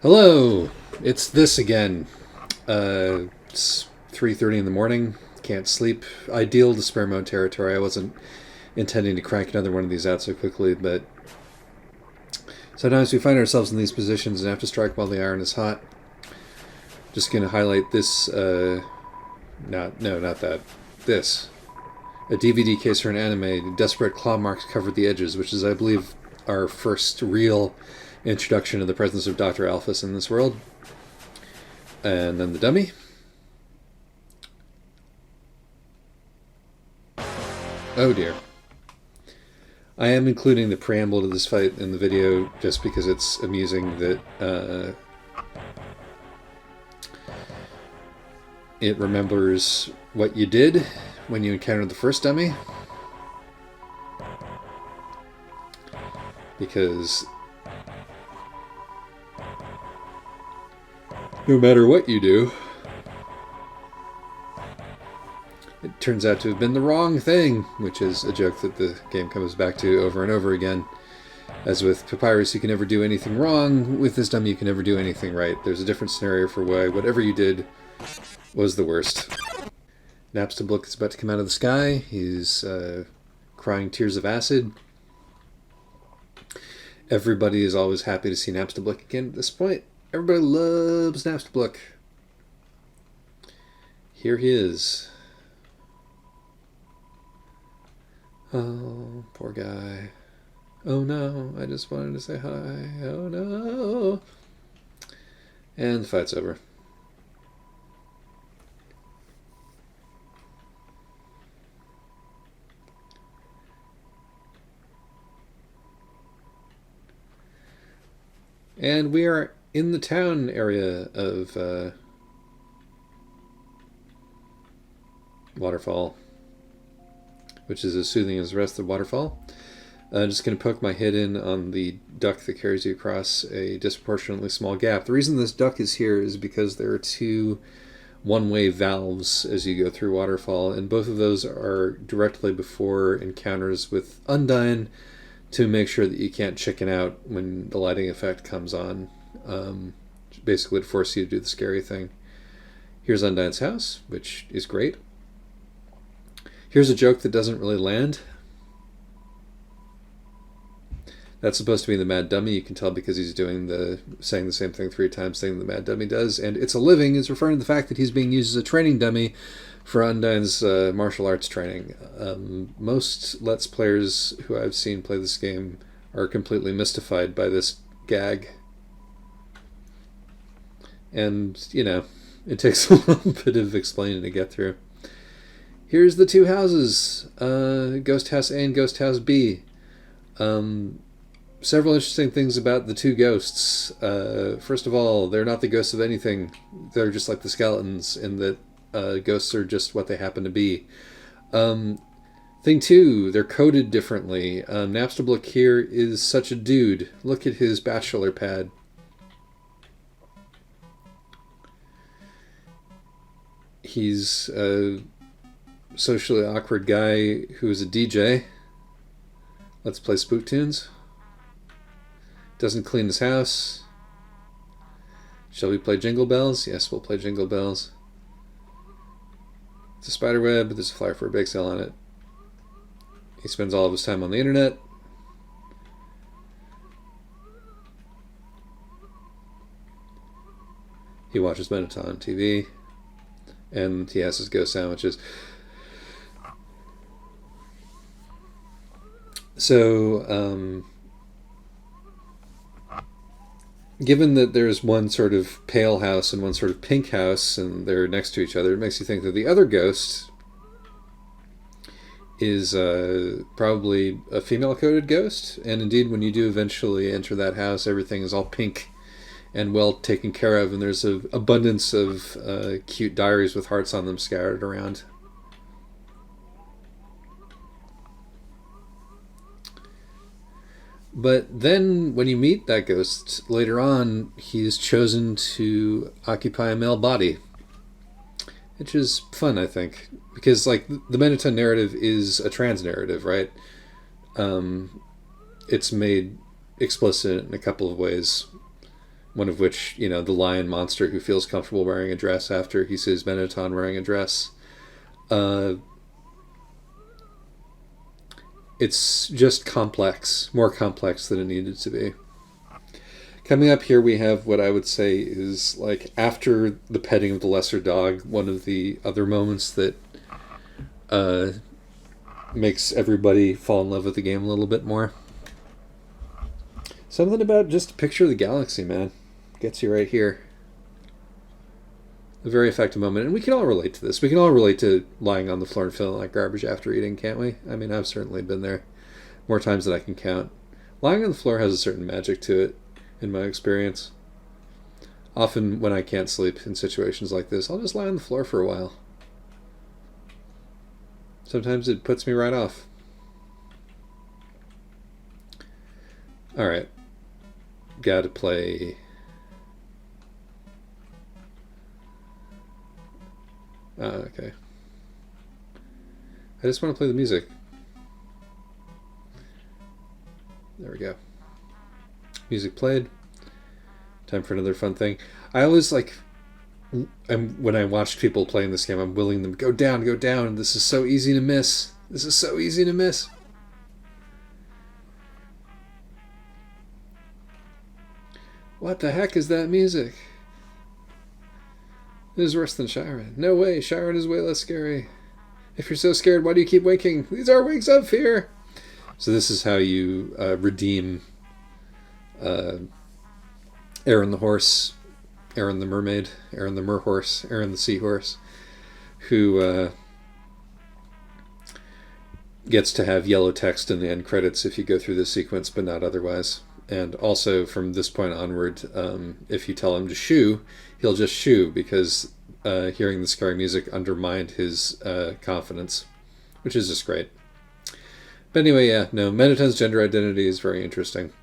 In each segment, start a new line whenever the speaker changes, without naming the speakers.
Hello, it's this again. It's 3:30 in the morning. Can't sleep. Ideal despair mode territory. I wasn't intending to crank another one of these out so quickly, but sometimes we find ourselves in these positions and have to strike while the iron is hot. Just going to highlight this. Not that. This. A DVD case for an anime. Desperate claw marks covered the edges, which is, I believe, our first real introduction to the presence of Dr. Alphys in this world. And then the dummy. Oh dear. I am including the preamble to this fight in the video just because it's amusing that it remembers what you did when you encountered the first dummy. Because no matter what you do, it turns out to have been the wrong thing, which is a joke that the game comes back to over and over again. As with Papyrus, you can never do anything wrong. With this dummy, you can never do anything right. There's a different scenario for why whatever you did was the worst. Napstablook is about to come out of the sky. He's crying tears of acid. Everybody is always happy to see Napstablook again at this point. Everybody loves Napstablook. Here he is. Oh, poor guy. Oh no, I just wanted to say hi. Oh no. And the fight's over. And we are in the town area of Waterfall, which is as soothing as the rest of Waterfall. I'm just going to poke my head in on the duct that carries you across a disproportionately small gap. The reason this duct is here is because there are two one-way valves as you go through Waterfall, and both of those are directly before encounters with Undyne to make sure that you can't chicken out when the lighting effect comes on. Basically to force you to do the scary thing. Here's Undyne's house, which is great. Here's a joke that doesn't really land. That's supposed to be the Mad Dummy. You can tell because he's saying the same thing 3 times, saying the Mad Dummy does. And It's a Living is referring to the fact that he's being used as a training dummy for Undyne's martial arts training. Most Let's Players who I've seen play this game are completely mystified by this gag. And, you know, it takes a little bit of explaining to get through. Here's the two houses, Ghost House A and Ghost House B. Several interesting things about the two ghosts. First of all, they're not the ghosts of anything. They're just like the skeletons in that ghosts are just what they happen to be. Thing two, they're coded differently. Napstablook here is such a dude. Look at his bachelor pad. He's a socially awkward guy who is a DJ. Let's play spook tunes. Doesn't clean his house. Shall we play Jingle Bells? Yes, we'll play Jingle Bells. It's a spider web, but there's a flyer for a bake sale on it. He spends all of his time on the internet. He watches Benetton on TV. And he has his ghost sandwiches. So, given that there's one sort of pale house and one sort of pink house, and they're next to each other, it makes you think that the other ghost is probably a female-coded ghost. And indeed, when you do eventually enter that house, everything is all pink and well taken care of, and there's an abundance of cute diaries with hearts on them scattered around. But then when you meet that ghost later on, he's chosen to occupy a male body, which is fun, I think, because like the Benetton narrative is a trans narrative, right? It's made explicit in a couple of ways. one of which, you know, the lion monster who feels comfortable wearing a dress after he sees Mettaton wearing a dress. It's just complex, more complex than it needed to be. Coming up here, we have what I would say is, like, after the petting of the lesser dog, one of the other moments that makes everybody fall in love with the game a little bit more. Something about just a picture of the galaxy, man. Gets you right here. A very effective moment. And we can all relate to this. We can all relate to lying on the floor and feeling like garbage after eating, can't we? I mean, I've certainly been there more times than I can count. Lying on the floor has a certain magic to it, in my experience. Often when I can't sleep in situations like this, I'll just lie on the floor for a while. Sometimes it puts me right off. Alright. Gotta play... okay. I just want to play the music. There we go. Music played. Time for another fun thing. I always when I watch people playing this game, I'm willing them to go down, go down. This is so easy to miss. This is so easy to miss. What the heck is that music? It is worse than Chiron. No way, Chiron is way less scary. If you're so scared, why do you keep winking? These are winks of fear. So this is how you redeem Aaron the horse, Aaron the mermaid, Aaron the merhorse, Aaron the seahorse, who gets to have yellow text in the end credits if you go through this sequence, but not otherwise. And also from this point onward, if you tell him to shoo, he'll just shoo, because hearing the scary music undermined his confidence, which is just great. But anyway, yeah, no, Mettaton's gender identity is very interesting.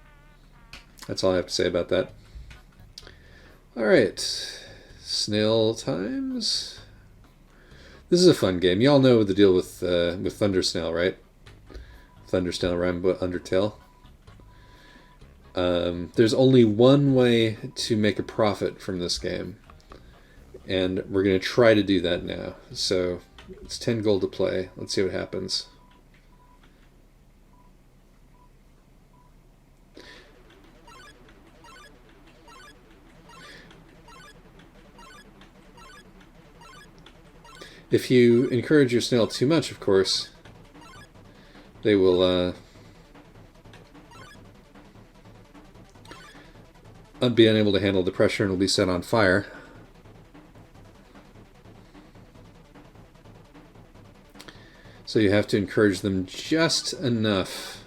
That's all I have to say about that. Alright, snail times. This is a fun game. Y'all know the deal with Thundersnail, right? Thundersnail rhyme with Undertale. There's only one way to make a profit from this game, and we're going to try to do that now. So it's 10 gold to play. Let's see what happens. If you encourage your snail too much, of course, they will be unable to handle the pressure and will be set on fire. So you have to encourage them just enough.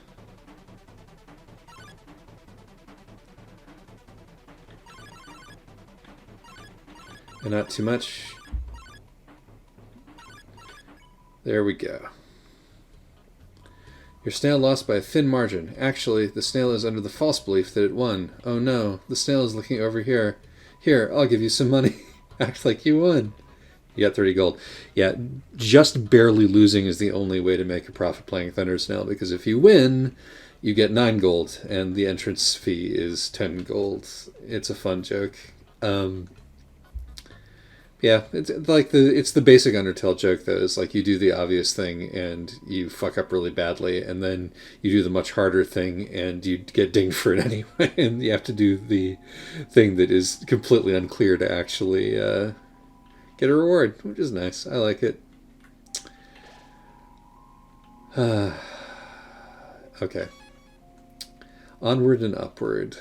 And not too much. There we go. Your snail lost by a thin margin. Actually, the snail is under the false belief that it won. Oh no, the snail is looking over here. Here, I'll give you some money. Act like you won. You got 30 gold. Yeah, just barely losing is the only way to make a profit playing Thundersnail, because if you win, you get 9 gold, and the entrance fee is 10 gold. It's a fun joke. Yeah, it's like it's the basic Undertale joke, though. It's like you do the obvious thing and you fuck up really badly, and then you do the much harder thing and you get dinged for it anyway, and you have to do the thing that is completely unclear to actually get a reward, which is nice. I like it. Okay. Onward and upward.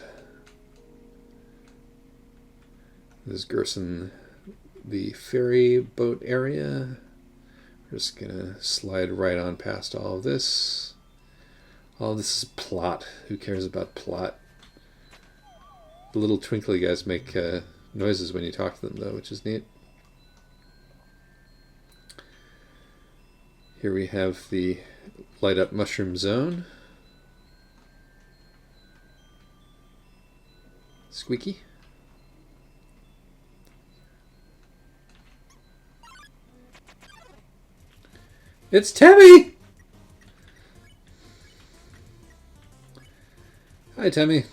This is Gerson, the ferry boat area. We're just gonna slide right on past all of this. All of this is plot. Who cares about plot? The little twinkly guys make noises when you talk to them, though, which is neat. Here we have the light up mushroom zone. Squeaky. It's Temmie! Hi, Temmie.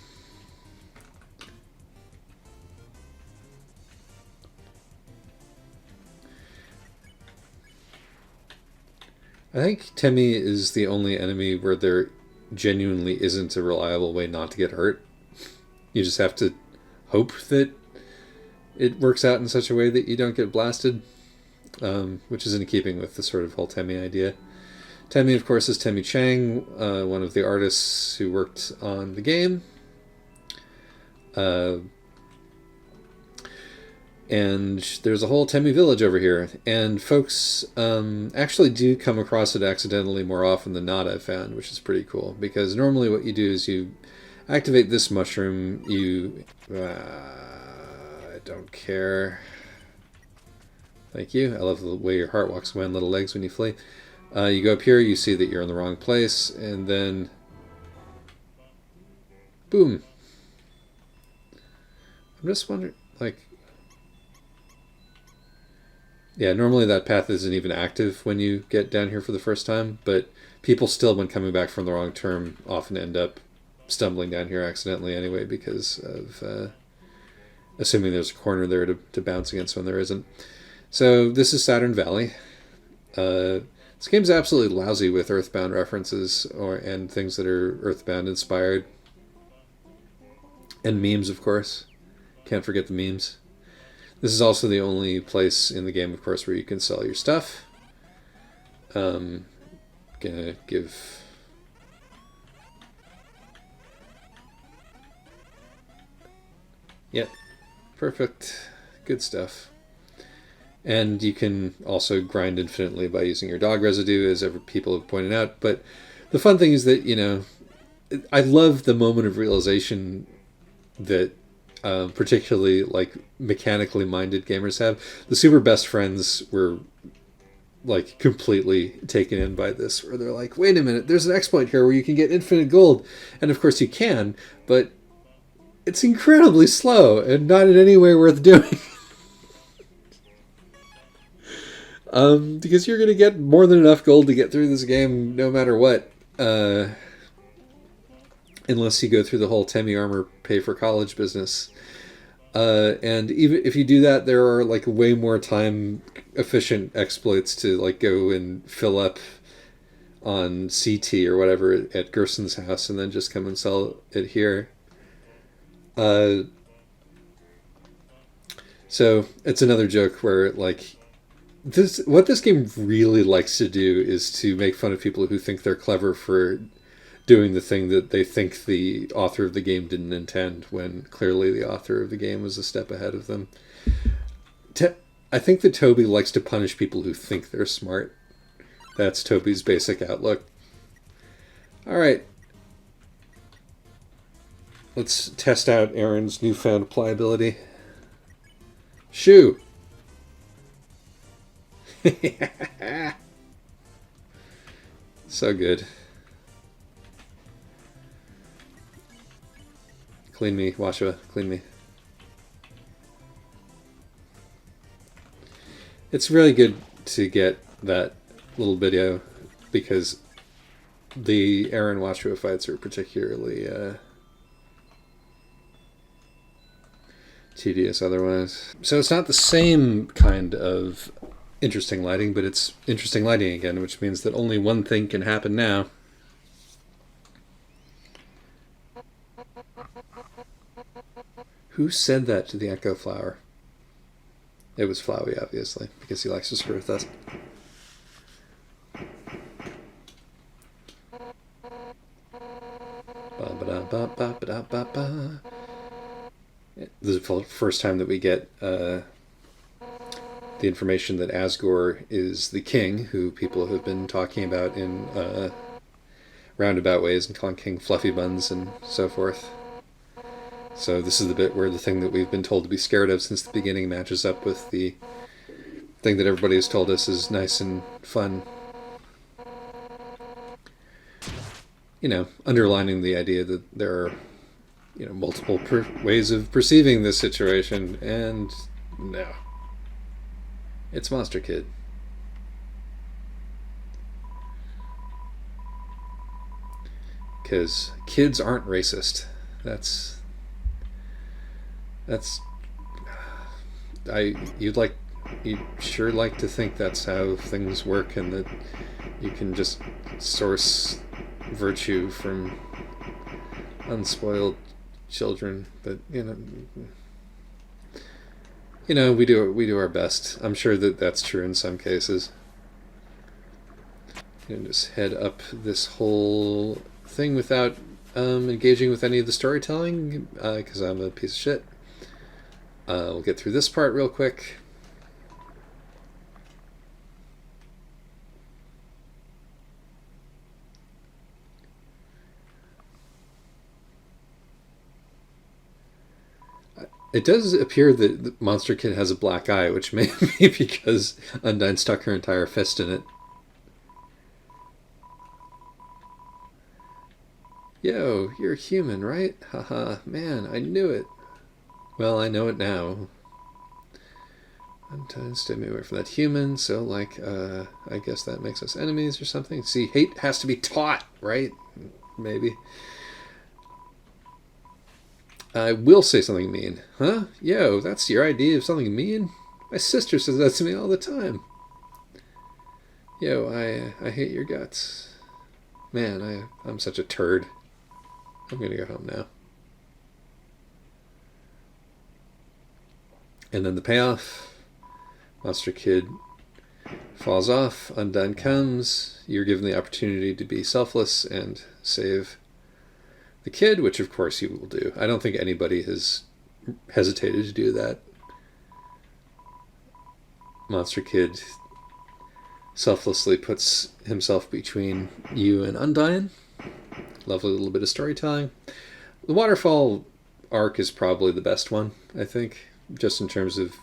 I think Temmie is the only enemy where there genuinely isn't a reliable way not to get hurt. You just have to hope that it works out in such a way that you don't get blasted, which is in keeping with the sort of whole Temmie idea. Temmie, of course, is Temmie Chang, one of the artists who worked on the game. And there's a whole Temmie village over here. And folks actually do come across it accidentally more often than not, I've found, which is pretty cool. Because normally what you do is you activate this mushroom, you... I don't care. Thank you. I love the way your heart walks away on little legs when you flee. You go up here, you see that you're in the wrong place, and then... boom. I'm just wondering, like... yeah, normally that path isn't even active when you get down here for the first time, but people still, when coming back from the wrong turn, often end up stumbling down here accidentally anyway because of assuming there's a corner there to bounce against when there isn't. So this is Saturn Valley. This game's absolutely lousy with Earthbound references and things that are Earthbound inspired. And memes, of course. Can't forget the memes. This is also the only place in the game, of course, where you can sell your stuff. Gonna give... yep. Perfect. Good stuff. And you can also grind infinitely by using your dog residue, as people have pointed out. But the fun thing is that, you know, I love the moment of realization that particularly like mechanically minded gamers have. The super best friends were like completely taken in by this, where they're like, wait a minute, there's an exploit here where you can get infinite gold. And of course you can, but it's incredibly slow and not in any way worth doing. Because you're going to get more than enough gold to get through this game no matter what. Unless you go through the whole Temmie armor pay for college business. And even if you do that, there are like way more time efficient exploits to like go and fill up on CT or whatever at Gerson's house and then just come and sell it here. So it's another joke where like what this game really likes to do is to make fun of people who think they're clever for doing the thing that they think the author of the game didn't intend, when clearly the author of the game was a step ahead of them. I think that Toby likes to punish people who think they're smart. That's Toby's basic outlook. Alright. Let's test out Aaron's newfound pliability. Shoo! So good. Clean me, Washua, clean me. It's really good to get that little video because the Aaron Washua fights are particularly tedious otherwise. So it's not the same kind of interesting lighting, but it's interesting lighting again, which means that only one thing can happen now. Who said that to the Echo Flower? It was Flowey, obviously, because he likes to screw with us. This is the first time that we get the information that Asgore is the king, who people have been talking about in roundabout ways and calling King Fluffy Buns and so forth. So this is the bit where the thing that we've been told to be scared of since the beginning matches up with the thing that everybody has told us is nice and fun. You know, underlining the idea that there are, you know, multiple ways of perceiving this situation, and no. It's Monster Kid. Because kids aren't racist. You'd like you'd sure like to think that's how things work, and that you can just source virtue from unspoiled children. But we do our best. I'm sure that that's true in some cases. And just head up this whole thing without engaging with any of the storytelling, because I'm a piece of shit. We'll get through this part real quick. It does appear that the Monster Kid has a black eye, which may be because Undyne stuck her entire fist in it. Yo, you're human, right? Haha, man, I knew it. Well, I know it now. Undyne stayed me away from that human, so, I guess that makes us enemies or something. See, hate has to be taught, right? Maybe. I will say something mean. Huh? Yo, that's your idea of something mean? My sister says that to me all the time. Yo, I hate your guts. Man, I'm such a turd. I'm gonna go home now. And then the payoff. Monster Kid falls off. Undyne comes. You're given the opportunity to be selfless and save the kid, which of course you will do. I don't think anybody has hesitated to do that. Monster Kid selflessly puts himself between you and Undyne. Lovely little bit of storytelling. The waterfall arc is probably the best one, I think, just in terms of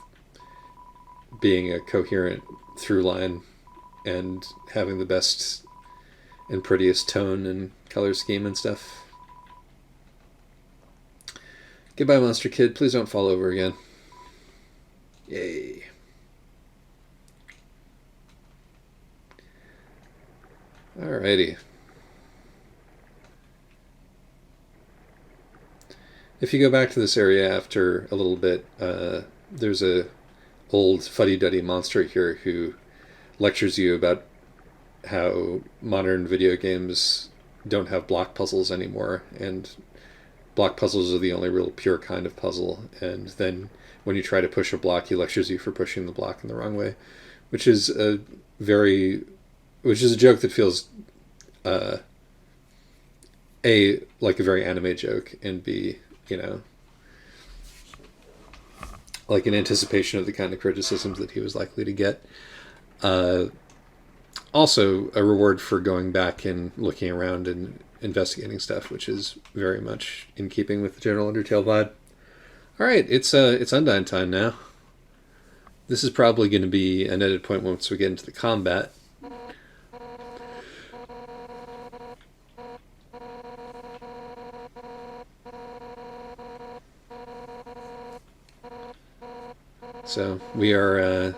being a coherent through line and having the best and prettiest tone and color scheme and stuff. Goodbye, Monster Kid. Please don't fall over again. Yay. Alrighty. If you go back to this area after a little bit, there's a old fuddy-duddy monster here who lectures you about how modern video games don't have block puzzles anymore, and block puzzles are the only real pure kind of puzzle. And then when you try to push a block, he lectures you for pushing the block in the wrong way, which is a joke that feels A, like a very anime joke, and B, like an anticipation of the kind of criticisms that he was likely to get. Also, a reward for going back and looking around and investigating stuff, which is very much in keeping with the general Undertale vibe. Alright, it's Undyne time now. This is probably going to be an edit point once we get into the combat. So we're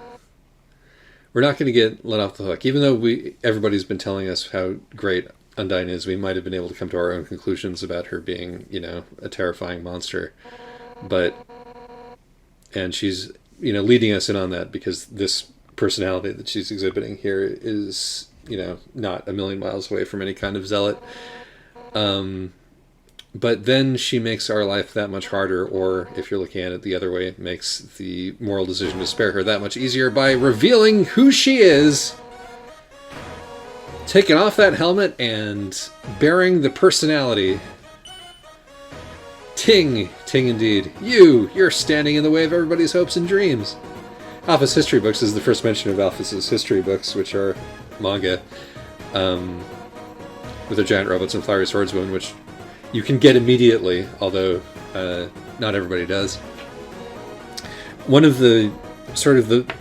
not going to get let off the hook, even though everybody's been telling us how great Undyne is. We might have been able to come to our own conclusions about her being, a terrifying monster, and she's, leading us in on that because this personality that she's exhibiting here is, not a million miles away from any kind of zealot. But then she makes our life that much harder, or if you're looking at it the other way, makes the moral decision to spare her that much easier by revealing who she is, taking off that helmet and bearing the personality. Ting indeed. You're standing in the way of everybody's hopes and dreams. Alphys history books is the first mention of Alphys' history books, which are manga, with their giant robots and flowery swordswoman, which you can get immediately, although not everybody does. One of the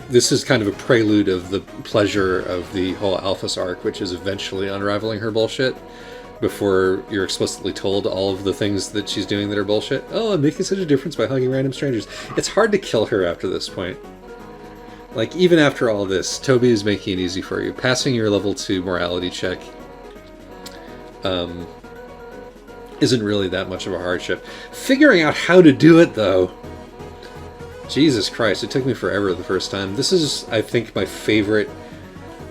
this is kind of a prelude of the pleasure of the whole Alphys arc, which is eventually unraveling her bullshit before you're explicitly told all of the things that she's doing that are bullshit. Oh, I'm making such a difference by hugging random strangers. It's hard to kill her after this point. Like, even after all this, Toby is making it easy for you. Passing your level 2 morality check isn't really that much of a hardship. Figuring out how to do it, though, Jesus Christ, it took me forever the first time. This is, I think, my favorite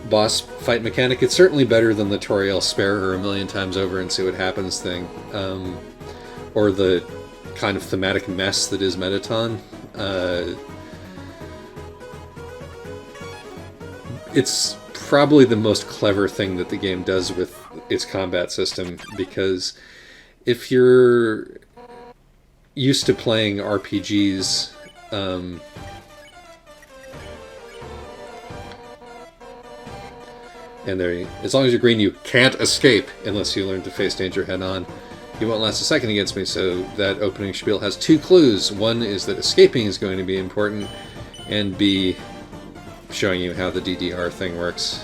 boss fight mechanic. It's certainly better than the Toriel spare her a million times over and see what happens thing. Or the kind of thematic mess that is Metaton. It's probably the most clever thing that the game does with its combat system, because if you're used to playing RPGs, and as long as you're green, you can't escape unless you learn to face danger head on. You won't last a second against me, so that opening spiel has two clues. One is that escaping is going to be important, and B, showing you how the DDR thing works.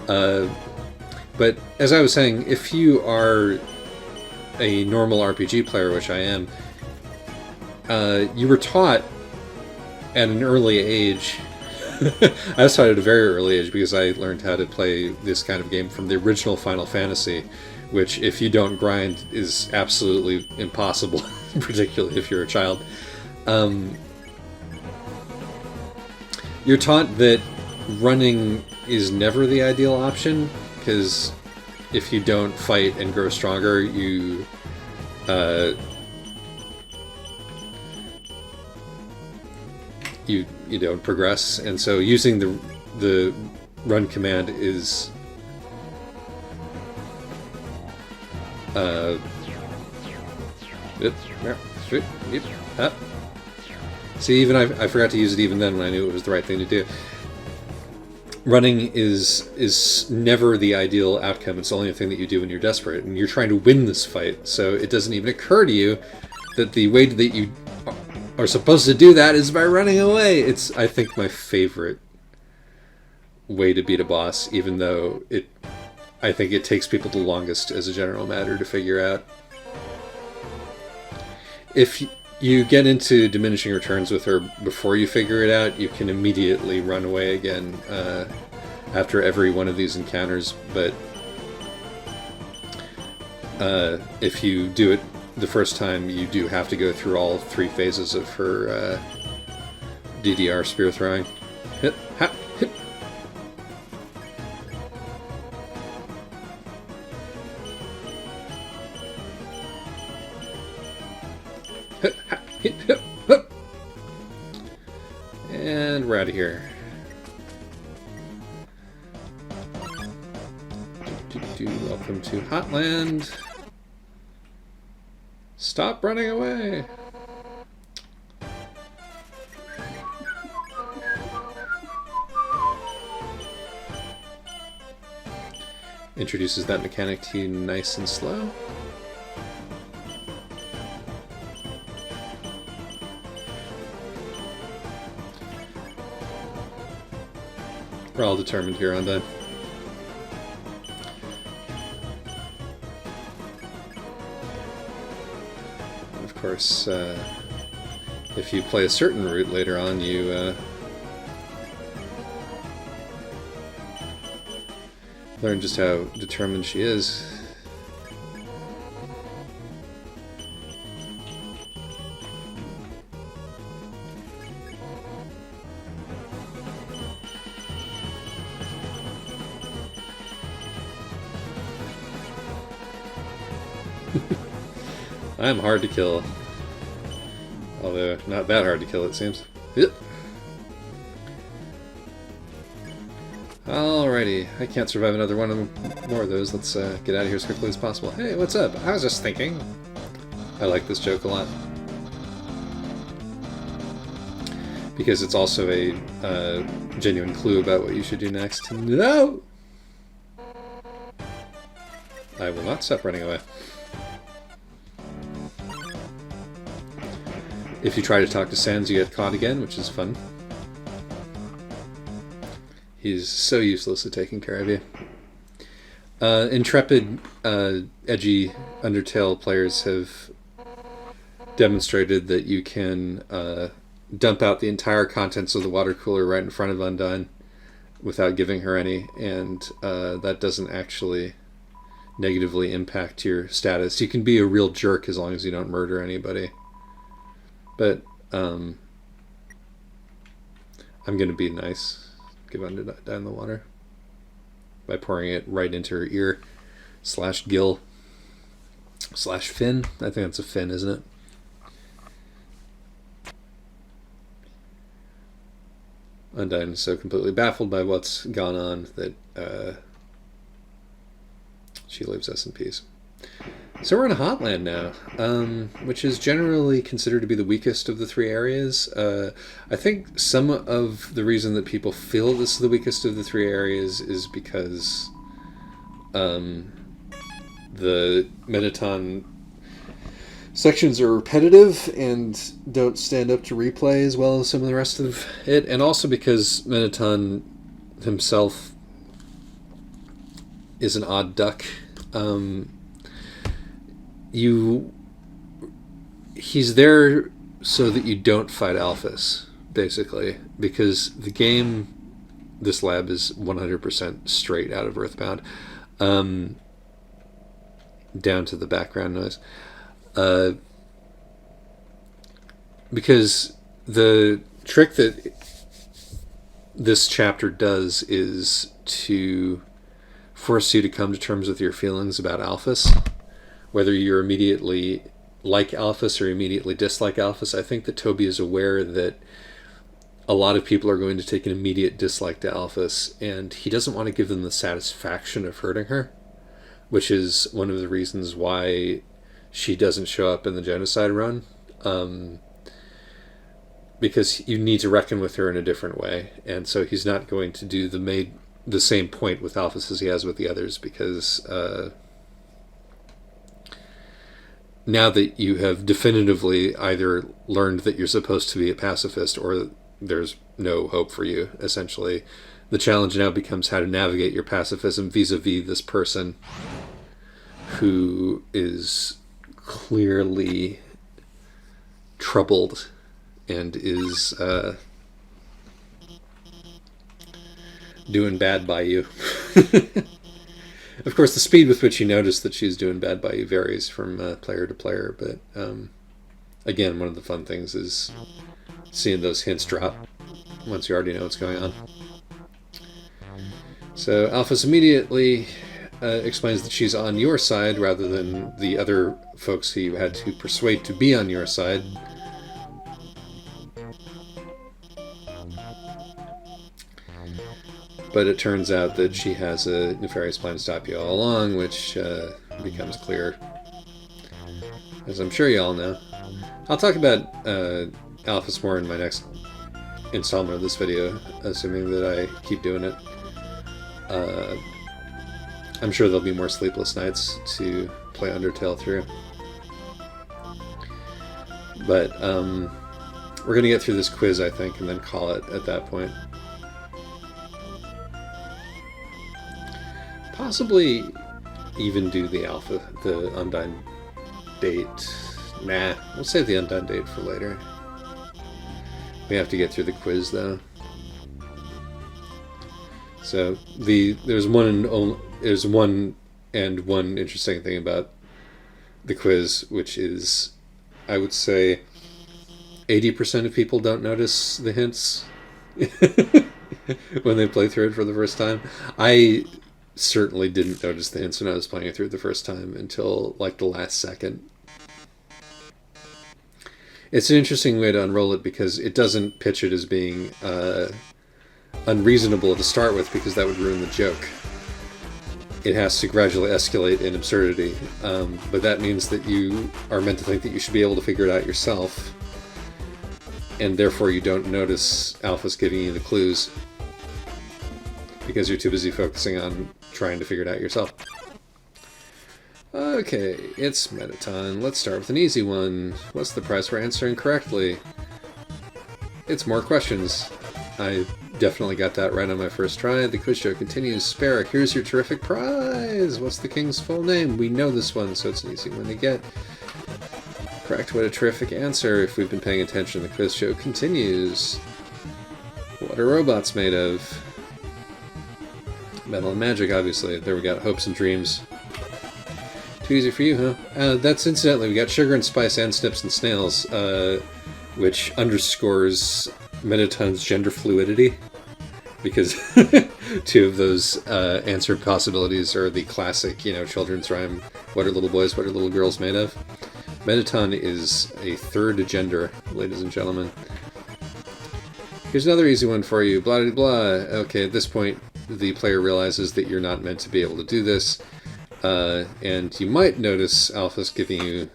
But as I was saying, if you are a normal RPG player, which I am, you were taught at an early age. I was taught at a very early age because I learned how to play this kind of game from the original Final Fantasy, which, if you don't grind, is absolutely impossible, particularly if you're a child. You're taught that running is never the ideal option, because if you don't fight and grow stronger, you don't progress, and so using the run command is see, even I forgot to use it even then when I knew it was the right thing to do. Running is never the ideal outcome. It's only a thing that you do when you're desperate, and you're trying to win this fight, so it doesn't even occur to you that the way that you are supposed to do that is by running away. It's, I think, my favorite way to beat a boss, even though I think it takes people the longest as a general matter to figure out. If you get into diminishing returns with her before you figure it out, you can immediately run away again after every one of these encounters, but if you do it the first time, you do have to go through all three phases of her DDR spear throwing. Hit, ha, hit. Hit, ha, hit, hit, hit. And we're out of here. Welcome to Hotland. Stop running away! Introduces that mechanic to you nice and slow. We're all determined here on that. Of course, if you play a certain route later on, you learn just how determined she is. I'm hard to kill. Although, not that hard to kill, it seems. Yep. Alrighty, I can't survive another one more of those. Let's get out of here as quickly as possible. Hey, what's up? I was just thinking. I like this joke a lot. Because it's also a genuine clue about what you should do next. No! I will not stop running away. If you try to talk to Sans, you get caught again, which is fun. He's so useless at taking care of you. Intrepid, edgy Undertale players have demonstrated that you can dump out the entire contents of the water cooler right in front of Undyne without giving her any, and that doesn't actually negatively impact your status. You can be a real jerk as long as you don't murder anybody. But I'm going to be nice. Give Undetaled in the water by pouring it right into her ear / gill / fin. I think that's a fin, isn't it? Undyne is so completely baffled by what's gone on that she leaves us in peace. So we're in a hotland now, which is generally considered to be the weakest of the 3 areas. I think some of the reason that people feel this is the weakest of the 3 areas is because the Mettaton sections are repetitive and don't stand up to replay as well as some of the rest of it, and also because Mettaton himself is an odd duck. He's there so that you don't fight Alphys, basically, because the game, this lab is 100% straight out of Earthbound, down to the background noise. Because the trick that this chapter does is to force you to come to terms with your feelings about Alphys, whether you're immediately like Alphys or immediately dislike Alphys. I think that Toby is aware that a lot of people are going to take an immediate dislike to Alphys, and he doesn't want to give them the satisfaction of hurting her, which is one of the reasons why she doesn't show up in the genocide run, because you need to reckon with her in a different way, and so he's not going to do the same point with Alphys as he has with the others, because now that you have definitively either learned that you're supposed to be a pacifist or there's no hope for you, essentially, the challenge now becomes how to navigate your pacifism vis-a-vis this person who is clearly troubled and is doing bad by you. Of course, the speed with which you notice that she's doing bad by you varies from player to player, but again, one of the fun things is seeing those hints drop once you already know what's going on. So Alphys immediately explains that she's on your side rather than the other folks who you had to persuade to be on your side. But it turns out that she has a nefarious plan to stop you all along, which becomes clear, as I'm sure you all know. I'll talk about Alphys more in my next installment of this video, assuming that I keep doing it. I'm sure there'll be more sleepless nights to play Undertale through. But we're going to get through this quiz, I think, and then call it at that point. Possibly even do the Undyne date. Nah, we'll save the Undyne date for later. We have to get through the quiz, though. So there's one interesting thing about the quiz, which is, I would say, 80% of people don't notice the hints when they play through it for the first time. I certainly didn't notice the hints when I was playing it through the first time until like the last second. It's an interesting way to unroll it because it doesn't pitch it as being unreasonable to start with, because that would ruin the joke. It has to gradually escalate in absurdity, but that means that you are meant to think that you should be able to figure it out yourself, and therefore you don't notice Alphys giving you the clues because you're too busy focusing on trying to figure it out yourself. Okay, it's Mettaton. Let's start with an easy one. What's the price for answering correctly? It's more questions. I definitely got that right on my first try. The quiz show continues. Sparrow, here's your terrific prize! What's the king's full name? We know this one, so it's an easy one to get. Correct, what a terrific answer. If we've been paying attention, the quiz show continues. What are robots made of? Metal and magic, obviously. There we got hopes and dreams. Too easy for you, huh? That's incidentally, we got sugar and spice and snips and snails, which underscores Mettaton's gender fluidity, because two of those answer possibilities are the classic, children's rhyme, what are little boys, what are little girls made of? Mettaton is a third gender, ladies and gentlemen. Here's another easy one for you, blah, blah, blah. Okay, at this point, the player realizes that you're not meant to be able to do this, and you might notice Alphys giving you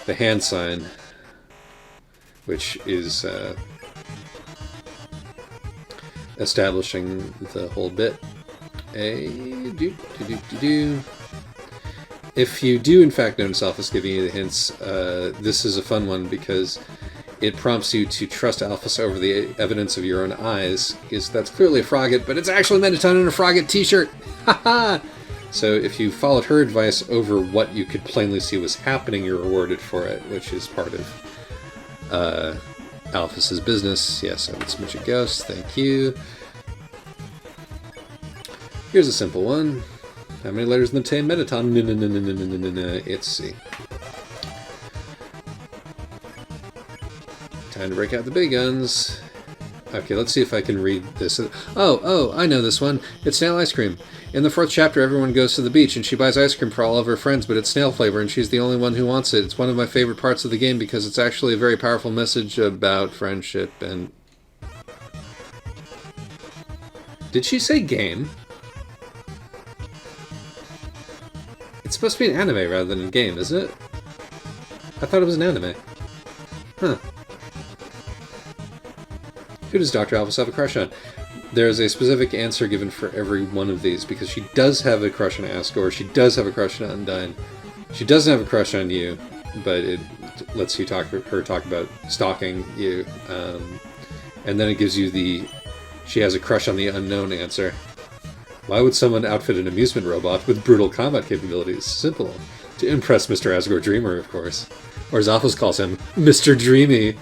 the hand sign, which is establishing the whole bit. If you do in fact notice Alphys giving you the hints, this is a fun one because it prompts you to trust Alphys over the evidence of your own eyes, because that's clearly a Frogget, but it's actually Mettaton in a Frogget t-shirt! Haha! So if you followed her advice over what you could plainly see was happening, you're rewarded for it, which is part of Alphys's business. Yes, I would smooch a ghost, thank you. Here's a simple one. How many letters in the name Mettaton? No. It's C. Time to break out the big guns. Okay, let's see if I can read this. Oh, I know this one. It's snail ice cream. In the 4th chapter, everyone goes to the beach, and she buys ice cream for all of her friends, but it's snail flavor, and she's the only one who wants it. It's one of my favorite parts of the game because it's actually a very powerful message about friendship and... Did she say game? It's supposed to be an anime rather than a game, isn't it? I thought it was an anime. Huh. Who does Dr. Alphys have a crush on? There's a specific answer given for every one of these, because she does have a crush on Asgore, she does have a crush on Undyne, she doesn't have a crush on you, but it lets you talk about stalking you, and then it gives you the she has a crush on the unknown answer. Why would someone outfit an amusement robot with brutal combat capabilities? Simple. To impress Mr. Asgore Dreamer, of course. Or as Alphys calls him, Mr. Dreamy.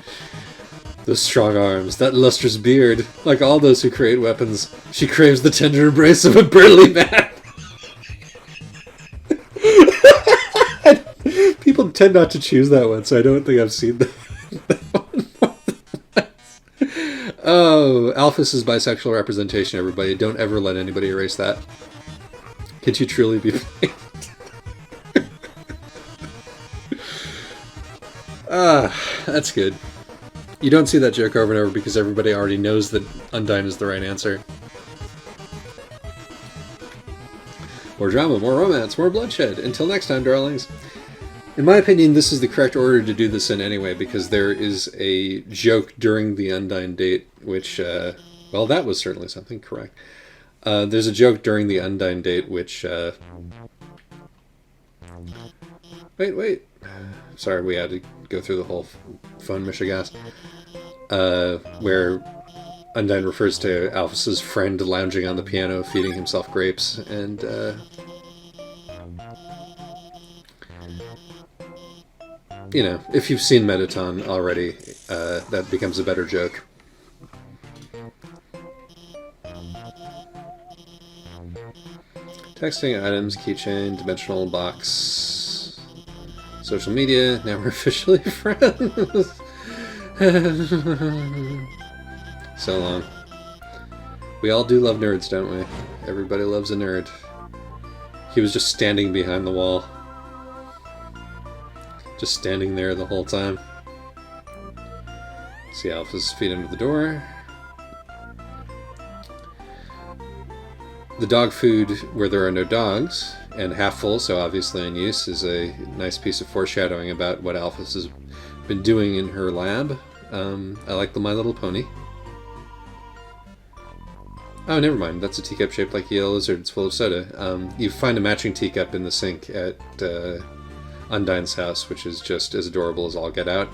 Those strong arms, that lustrous beard. Like all those who create weapons, she craves the tender embrace of a burly man. People tend not to choose that one, so I don't think I've seen that one. Oh, Alphys is bisexual representation, everybody. Don't ever let anybody erase that. Could you truly be playing? That's good. You don't see that joke over and over because everybody already knows that Undyne is the right answer. More drama, more romance, more bloodshed. Until next time, darlings. In my opinion, this is the correct order to do this in anyway, because there is a joke during the Undyne date, which, well, that was certainly something correct. There's a joke during the Undyne date, which, Wait. Sorry, we had to go through the whole phone mishigas. Where Undyne refers to Alphys's friend lounging on the piano, feeding himself grapes, and, you know, if you've seen Mettaton already, that becomes a better joke. Texting, items, keychain, dimensional box, social media, now we're officially friends. So long. We all do love nerds, don't we? Everybody loves a nerd. He was just standing behind the wall. Just standing there the whole time. See Alphys' feet under the door. The dog food where there are no dogs, and half full, so obviously in use, is a nice piece of foreshadowing about what Alphys has been doing in her lab. I like the My Little Pony. Oh, never mind. That's a teacup shaped like a yellow lizard. It's full of soda. You find a matching teacup in the sink at Undyne's house, which is just as adorable as all get out.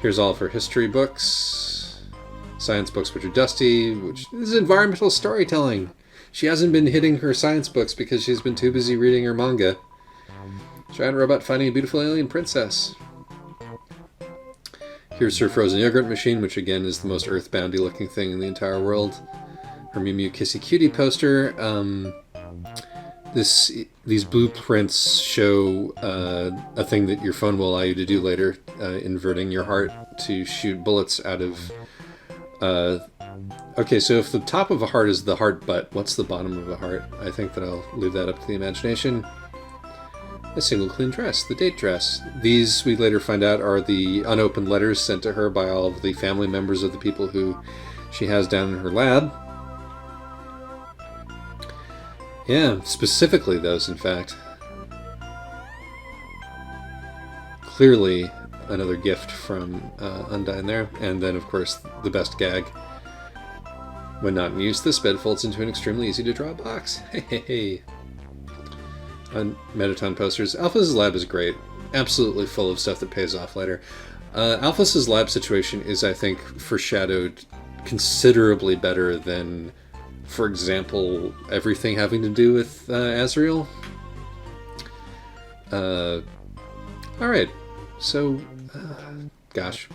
Here's all of her history books. Science books, which are dusty. Which is environmental storytelling. She hasn't been hitting her science books because she's been too busy reading her manga. Giant robot fighting a beautiful alien princess. Here's her frozen yogurt machine, which again is the most earthboundy looking thing in the entire world. Her Mew Mew Kissy Cutie poster. These blueprints show a thing that your phone will allow you to do later, inverting your heart to shoot bullets out of Okay, so if the top of a heart is the heart butt, what's the bottom of a heart? I think that I'll leave that up to the imagination. A single clean dress, the date dress. These, we later find out, are the unopened letters sent to her by all of the family members of the people who she has down in her lab. Yeah, specifically those, in fact. Clearly another gift from Undyne there. And then, of course, the best gag. When not in use, this bed folds into an extremely easy to draw box. Hey. On Metaton posters. Alphys' lab is great. Absolutely full of stuff that pays off later. Alphys' lab situation is, I think, foreshadowed considerably better than, for example, everything having to do with Azrael. Alright. So, gosh.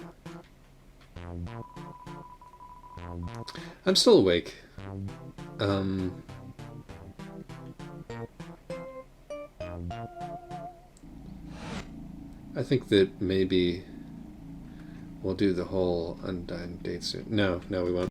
I'm still awake. I think that maybe we'll do the whole Undyne date soon. No, we won't.